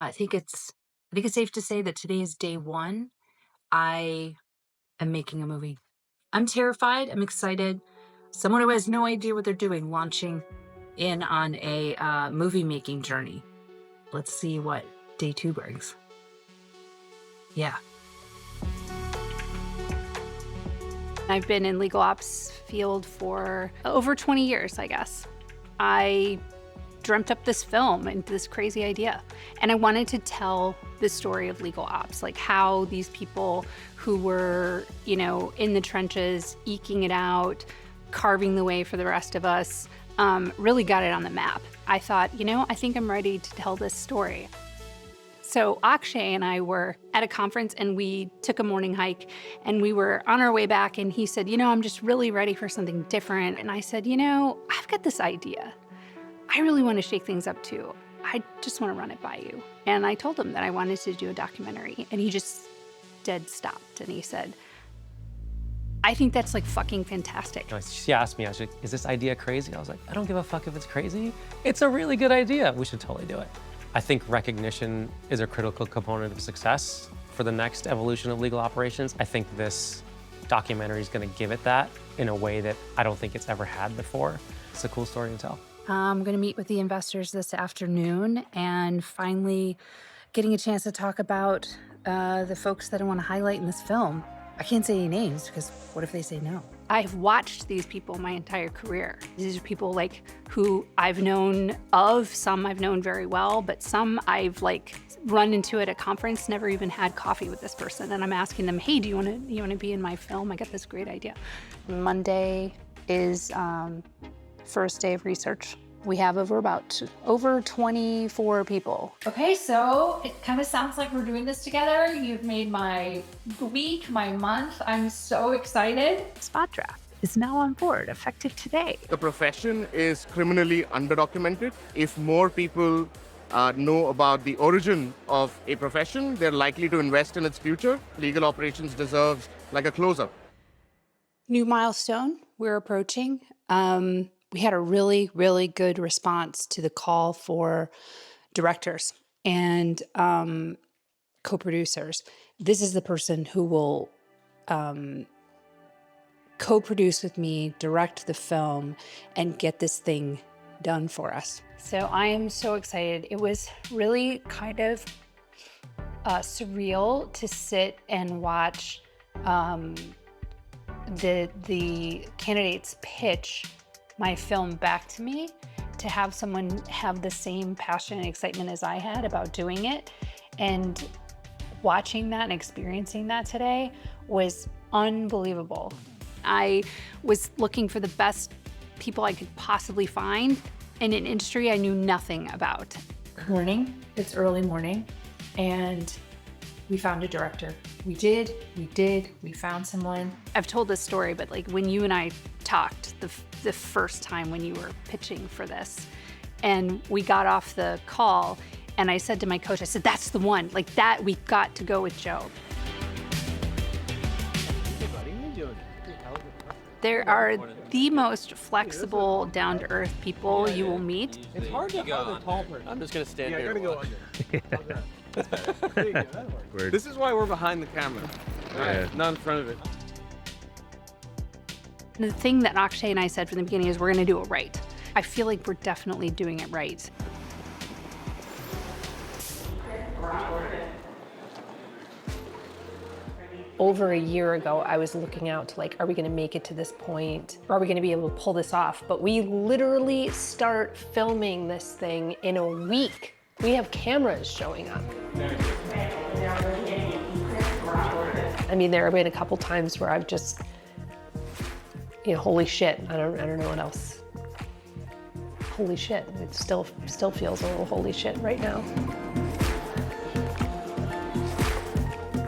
I think it's safe to say that today is day one. I am making a movie. I'm terrified. I'm excited. Someone who has no idea what they're doing, launching in on a movie making journey. Let's see what day two brings. Yeah. I've been in legal ops field for over 20 years, I guess. I dreamt up this film and this crazy idea. And I wanted to tell the story of legal ops, like how these people who were, in the trenches, eking it out, carving the way for the rest of us, really got it on the map. I thought, I think I'm ready to tell this story. So Akshay and I were at a conference and we took a morning hike and we were on our way back and he said, I'm just really ready for something different. And I said, I've got this idea. I really want to shake things up too. I just want to run it by you. And I told him that I wanted to do a documentary and he just dead stopped and he said, I think that's like fucking fantastic. She asked me, I was like, is this idea crazy? I was like, I don't give a fuck if it's crazy. It's a really good idea. We should totally do it. I think recognition is a critical component of success for the next evolution of legal operations. I think this documentary is going to give it that in a way that I don't think it's ever had before. It's a cool story to tell. I'm going to meet with the investors this afternoon and finally getting a chance to talk about the folks that I want to highlight in this film. I can't say any names because what if they say no? I've watched these people my entire career. These are people who I've known of, some I've known very well, but some I've run into at a conference, never even had coffee with this person. And I'm asking them, hey, do you want to be in my film? I got this great idea. Monday is first day of research. We have over 24 people. Okay, so it kind of sounds like we're doing this together. You've made my week, my month. I'm so excited. Spotdraft is now on board, effective today. The profession is criminally underdocumented. If more people know about the origin of a profession, they're likely to invest in its future. Legal operations deserves a close-up. New milestone we're approaching. We had a really, really good response to the call for directors and co-producers. This is the person who will co-produce with me, direct the film, and get this thing done for us. So I am so excited. It was really kind of surreal to sit and watch the candidates pitch my film back to me, to have someone have the same passion and excitement as I had about doing it. And watching that and experiencing that today was unbelievable. I was looking for the best people I could possibly find in an industry I knew nothing about. Morning, it's early morning, and we found a director. We found someone. I've told this story, but when you and I talked the first time when you were pitching for this, and we got off the call, and I said to my coach, I said, that's the one, that, we got to go with Joe. There are the most flexible, down-to-earth people you will meet. It's hard to hold a tall person. I'm just going to stand here. Go under. There you go, that'll work. This is why we're behind the camera, not in front of it. The thing that Akshay and I said from the beginning is we're going to do it right. I feel like we're definitely doing it right. Over a year ago, I was looking out to are we gonna make it to this point? Are we gonna be able to pull this off? But we literally start filming this thing in a week. We have cameras showing up. I mean, there have been a couple times where I've just, holy shit, I don't know what else. Holy shit, it still feels a little holy shit right now.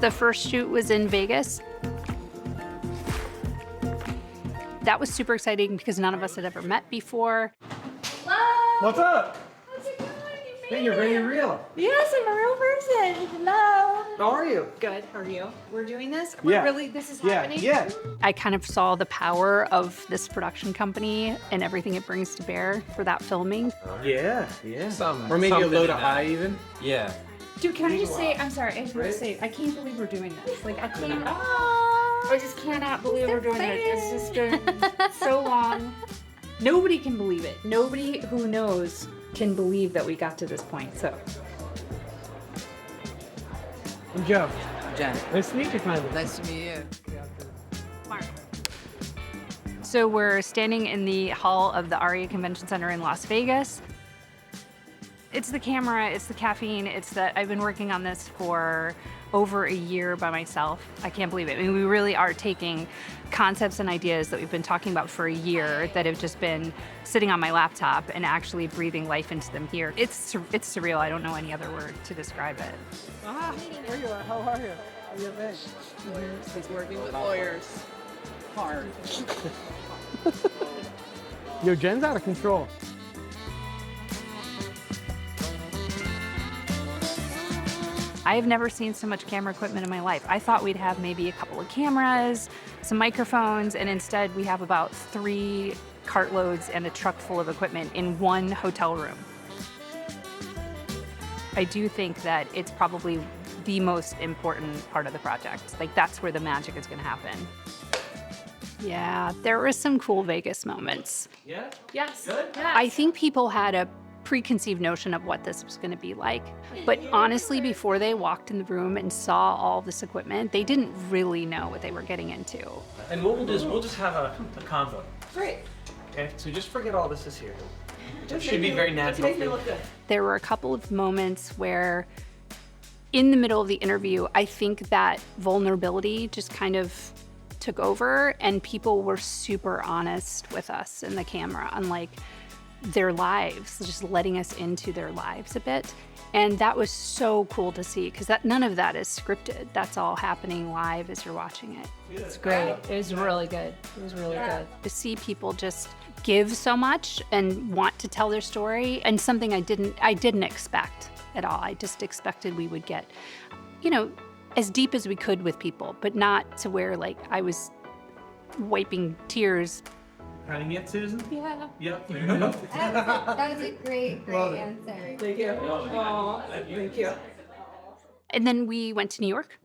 The first shoot was in Vegas. That was super exciting because none of us had ever met before. Hello! What's up? How's it going? Hey, you're very real. Yes, I'm a real person. Hello. How are you? Good, how are you? We're doing this? Yeah. This is happening? Yeah. I kind of saw the power of this production company and everything it brings to bear for that filming. Yeah. Or Or maybe a load of high even. Yeah. Dude, can I just say, I'm sorry, I just want to say, I can't believe we're doing this. Like, I just cannot believe we're doing it. It's just been so long. Nobody can believe it. Nobody who knows can believe that we got to this point, so. I'm Joe. Jen. Nice to meet you finally. Nice to meet you. So we're standing in the hall of the ARIA Convention Center in Las Vegas. It's the camera, it's the caffeine, it's that I've been working on this for over a year by myself. I can't believe it. I mean, we really are taking concepts and ideas that we've been talking about for a year that have just been sitting on my laptop and actually breathing life into them here. It's surreal. I don't know any other word to describe it. There you are. How are you? How you been? He's working with lawyers. Hard. Yo, Jen's out of control. I have never seen so much camera equipment in my life. I thought we'd have maybe a couple of cameras, some microphones, and instead we have about 3 cartloads and a truck full of equipment in one hotel room. I do think that it's probably the most important part of the project. Like, that's where the magic is gonna happen. Yeah, there were some cool Vegas moments. Yeah? Yes. Good? I think people had a preconceived notion of what this was going to be like. But honestly, before they walked in the room and saw all this equipment, they didn't really know what they were getting into. And what we'll do is we'll just have a convo. Great. Okay, so just forget all this is here. It should be very natural. There were a couple of moments where, in the middle of the interview, I think that vulnerability just kind of took over and people were super honest with us in the camera on like their lives, just letting us into their lives a bit. And that was so cool to see because none of that is scripted. That's all happening live as you're watching it. It's great. It was really good. It was really good. To see people just give so much and want to tell their story, and something I didn't expect at all. I just expected we would get, as deep as we could with people, but not to where like I was wiping tears. Running it, Susan? Yeah. Yep. That was a great answer. Thank you. Oh, thank you. And then we went to New York.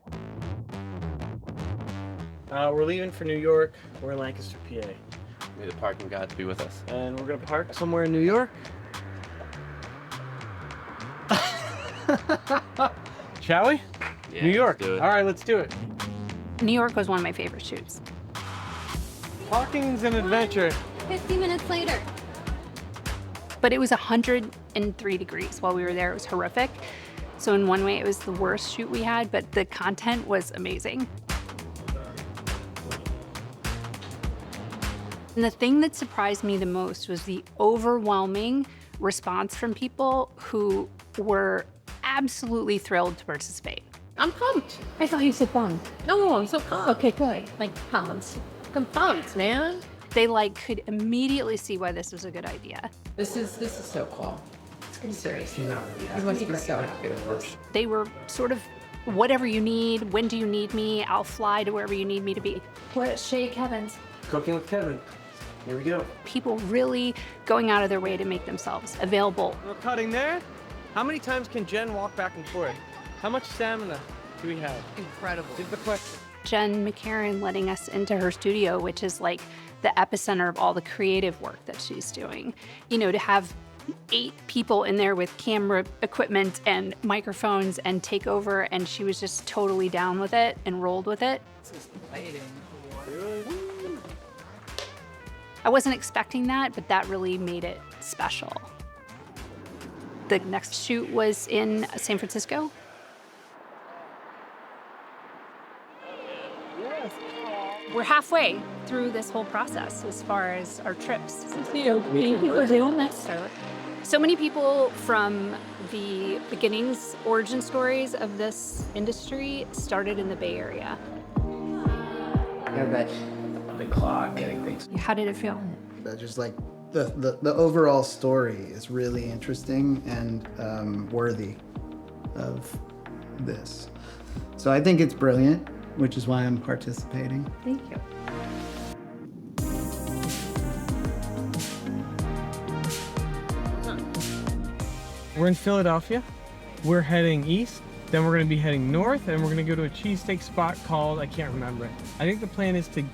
We're leaving for New York. We're in Lancaster, PA. May the parking gods be with us. And we're gonna park somewhere in New York. Shall we? Yeah, New York. let's do it. All right, let's do it. New York was one of my favorite shoots. Parking's an adventure. 50 minutes later. But it was 103 degrees while we were there. It was horrific. So in one way, it was the worst shoot we had, but the content was amazing. And the thing that surprised me the most was the overwhelming response from people who were absolutely thrilled to participate. I'm pumped. I thought you said bummed. No, I'm so pumped. Okay, good. Like pumped. I'm pumped, man. They could immediately see why this was a good idea. This is so cool. Seriously. You must be so happy with this. They were sort of, whatever you need, when do you need me? I'll fly to wherever you need me to be. What Shay Kevin's? Cooking with Kevin. Here we go. People really going out of their way to make themselves available. We're cutting there. How many times can Jen walk back and forth? How much stamina do we have? Incredible. Is the question. Jen McCarron letting us into her studio, which is like the epicenter of all the creative work that she's doing. To have 8 people in there with camera equipment and microphones and take over, and she was just totally down with it and rolled with it. I wasn't expecting that, but that really made it special. The next shoot was in San Francisco. We're halfway through this whole process as far as our trips. So many people from the beginnings, origin stories of this industry started in the Bay Area. The CLOC, getting things. How did it feel? Just like the overall story is really interesting and worthy of this. So I think it's brilliant, which is why I'm participating. Thank you. We're in Philadelphia. We're heading east Then we're going to be heading north, and we're going to go to a cheesesteak spot called, I can't remember it. I think the plan is to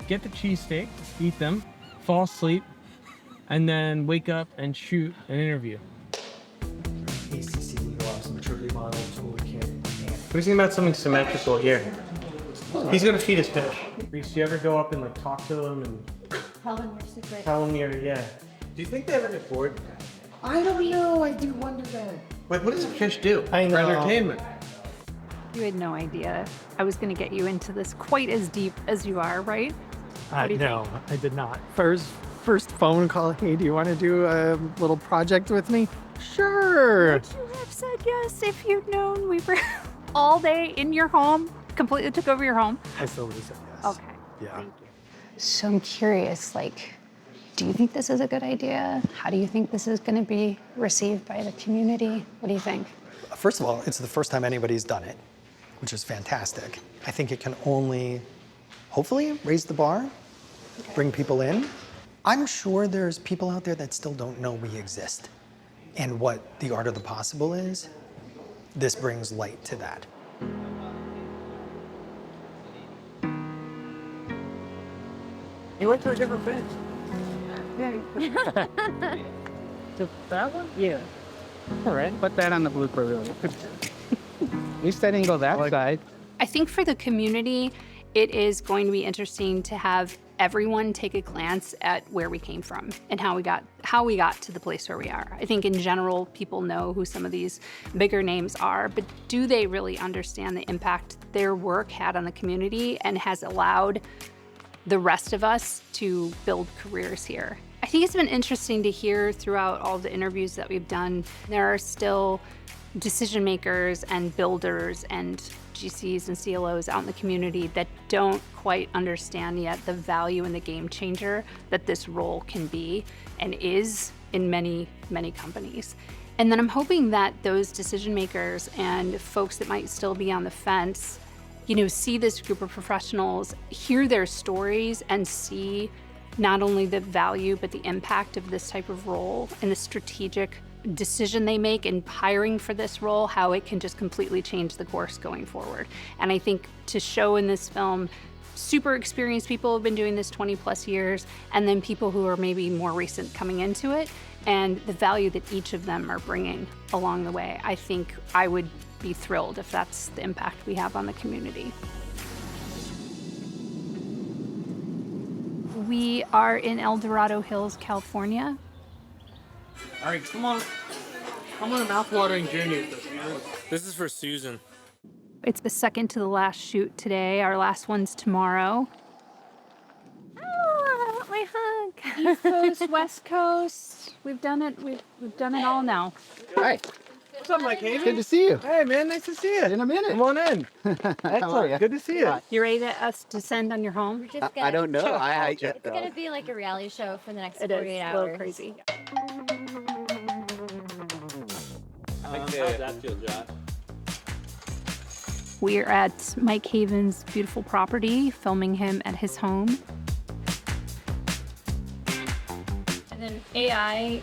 get the cheesesteak, eat them, fall asleep, and then wake up and shoot an interview. We're thinking about something symmetrical here. He's going to feed his fish. Reese, do you ever go up and like talk to them and Tell them your secret. tell them yeah. Do you think they ever get bored? I don't know. I do wonder that. Like, what does a fish do I for know. entertainment? You had no idea I was going to get you into this quite as deep as you are, right? do you No, I did not. First phone call. Hey, do you want to do a little project with me? Sure. Would you have said yes if you'd known we were all day in your home? Completely took over your home? I still would have said yes. Okay. Yeah. Thank you. So I'm curious, like, do you think this is a good idea? How do you think this is going to be received by the community? What do you think? First of all, it's the first time anybody's done it, which is fantastic. I think it can only, hopefully, raise the bar, bring people in. I'm sure there's people out there that still don't know we exist and what the art of the possible is. This brings light to that. You went to a different bench. To that one? Yeah. All right. Put that on the blooper reel. At least I didn't go that side. I think for the community, it is going to be interesting to have everyone take a glance at where we came from and how we got to the place where we are. I think in general, people know who some of these bigger names are, but do they really understand the impact their work had on the community and has allowed the rest of us to build careers here? I think it's been interesting to hear throughout all the interviews that we've done, there are still decision makers and builders and GCs and CLOs out in the community that don't quite understand yet the value and the game changer that this role can be and is in many, many companies. And then I'm hoping that those decision makers and folks that might still be on the fence, see this group of professionals, hear their stories, and see not only the value, but the impact of this type of role and the strategic decision they make in hiring for this role, how it can just completely change the course going forward. And I think to show in this film, super experienced people who have been doing this 20 plus years, and then people who are maybe more recent coming into it, and the value that each of them are bringing along the way, I think I would be thrilled if that's the impact we have on the community. We are in El Dorado Hills, California. All right, come on. I'm on a mouth-watering journey with this. This is for Susan. It's the second to the last shoot today. Our last one's tomorrow. Oh, my hug. East Coast, West Coast. We've done it. We've done it all now. Hi. What's up, Mike Haven? Good to see you. Hey, man, nice to see you. In a minute. Come on in. Excellent. Good to see you. You ready to us descend on your home? I don't know. It's going to be like a reality show for the next 48 hours. A little crazy. How's that feel, Josh? We're at Mike Haven's beautiful property, filming him at his home. And then AI,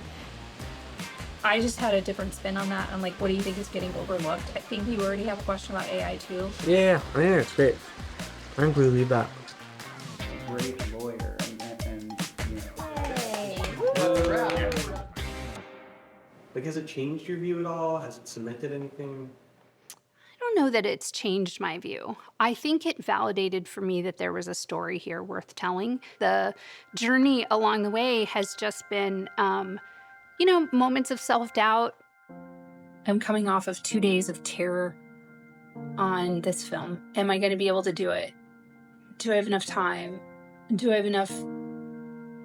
I just had a different spin on that. I'm like, what do you think is getting overlooked? I think you already have a question about AI too. Yeah, it's great. I'm going to leave that. Great lawyer and Like, has it changed your view at all? Has it cemented anything? I don't know that it's changed my view. I think it validated for me that there was a story here worth telling. The journey along the way has just been, moments of self-doubt. I'm coming off of 2 days of terror on this film. Am I going to be able to do it? Do I have enough time? Do I have enough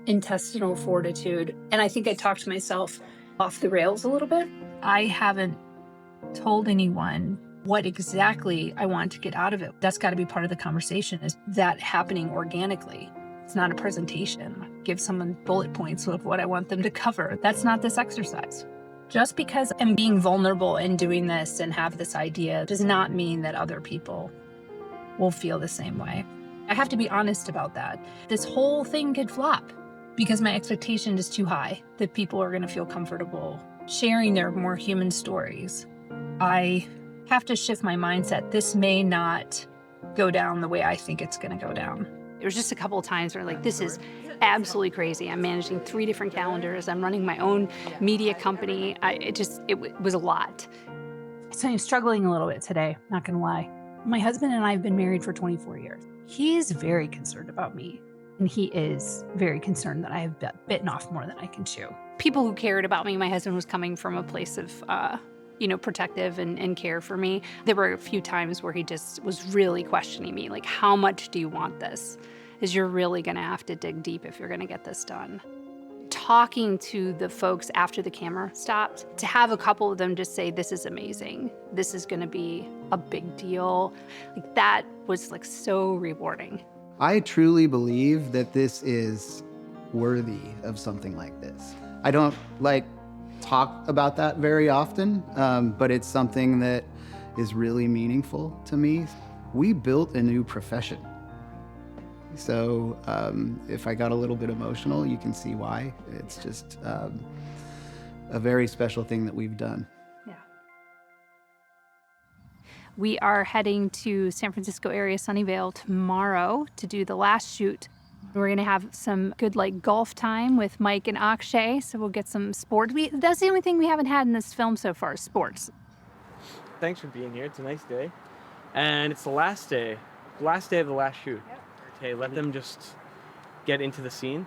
intestinal fortitude? And I think I talked to myself off the rails a little bit. I haven't told anyone what exactly I want to get out of it. That's got to be part of the conversation, is that happening organically. It's not a presentation. Give someone bullet points of what I want them to cover. That's not this exercise. Just because I'm being vulnerable and doing this and have this idea does not mean that other people will feel the same way. I have to be honest about that. This whole thing could flop because my expectation is too high, that people are going to feel comfortable sharing their more human stories. I have to shift my mindset. This may not go down the way I think it's going to go down. There was just a couple of times where like, this is absolutely crazy. I'm managing 3 different calendars. I'm running my own media company. It was a lot. So I'm struggling a little bit today, not gonna lie. My husband and I have been married for 24 years. He's very concerned about me, and he is very concerned that I have bitten off more than I can chew. People who cared about me, my husband was coming from a place of, protective and care for me. There were a few times where he just was really questioning me, like, how much do you want this? Is you're really gonna have to dig deep if you're gonna get this done. Talking to the folks after the camera stopped, to have a couple of them just say, this is amazing. This is gonna be a big deal. Like, that was like so rewarding. I truly believe that this is worthy of something like this. I don't talk about that very often, but it's something that is really meaningful to me. We built a new profession. So if I got a little bit emotional, you can see why. It's just a very special thing that we've done. Yeah. We are heading to San Francisco area, Sunnyvale, tomorrow to do the last shoot. We're gonna have some good golf time with Mike and Akshay, so we'll get some sports. That's the only thing we haven't had in this film so far, sports. Thanks for being here. It's a nice day. And it's the last day of the last shoot. Yep. Okay, let them just get into the scene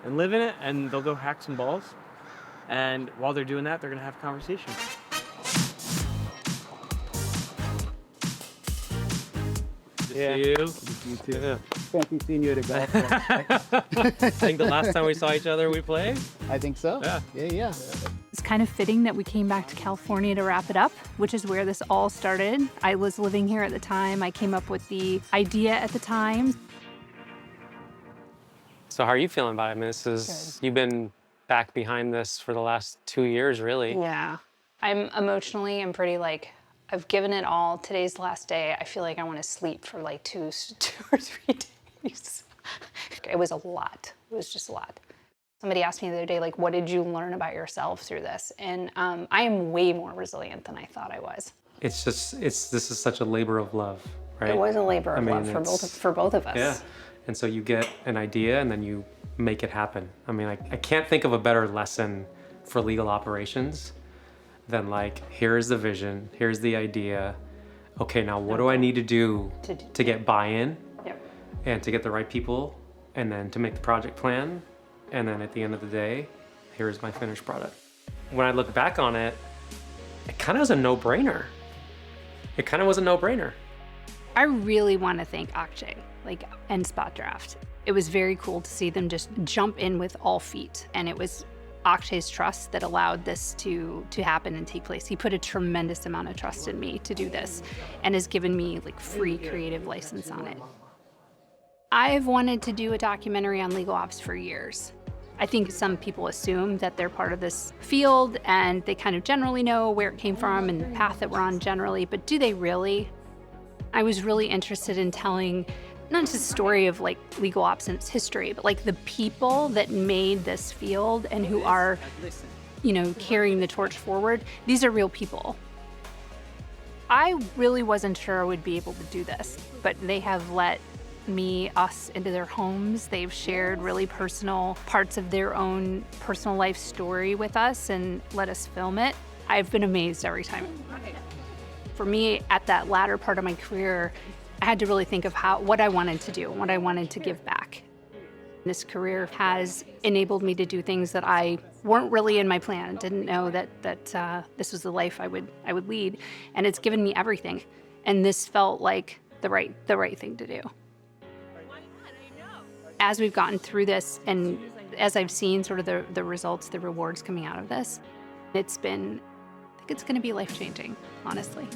and live in it, and they'll go hack some balls. And while they're doing that, they're gonna have a conversation. Yeah. See you. Good to see you too. Yeah. Fancy seeing you at a golf course. I think the last time we saw each other, we played. I think so. Yeah. Yeah. It's kind of fitting that we came back to California to wrap it up, which is where this all started. I was living here at the time. I came up with the idea at the time. So how are you feeling about it? I mean, you've been back behind this for the last 2 years, really. Yeah. I'm pretty I've given it all. Today's the last day. I feel like I want to sleep for two or 3 days. It was a lot. It was just a lot. Somebody asked me the other day, what did you learn about yourself through this? And I am way more resilient than I thought I was. This is such a labor of love, right? It was a labor of love for both of us. Yeah. And so you get an idea and then you make it happen. I mean, I can't think of a better lesson for legal operations than here's the vision, here's the idea. Okay, now what do I need to do to get buy-in? Yep. And to get the right people, and then to make the project plan. And then at the end of the day, here's my finished product. When I look back on it, it kind of was a no-brainer. I really want to thank Akshay, and Spotdraft. It was very cool to see them just jump in with all feet. And it was Akshay's trust that allowed this to happen and take place. He put a tremendous amount of trust in me to do this and has given me free creative license on it. I've wanted to do a documentary on legal ops for years. I think some people assume that they're part of this field and they kind of generally know where it came from and the path that we're on generally, but do they really? I was really interested in telling not just the story of legal ops and its history, but the people that made this field and who are, carrying the torch forward. These are real people. I really wasn't sure I would be able to do this, but they have let us into their homes. They've shared really personal parts of their own personal life story with us and let us film it. I've been amazed every time. For me, at that latter part of my career, I had to really think of what I wanted to do, what I wanted to give back. This career has enabled me to do things that I weren't really in my plan. Didn't know that this was the life I would lead, and it's given me everything. And this felt like the right thing to do. As we've gotten through this, and as I've seen sort of the results, the rewards coming out of this, I think it's going to be life-changing, honestly.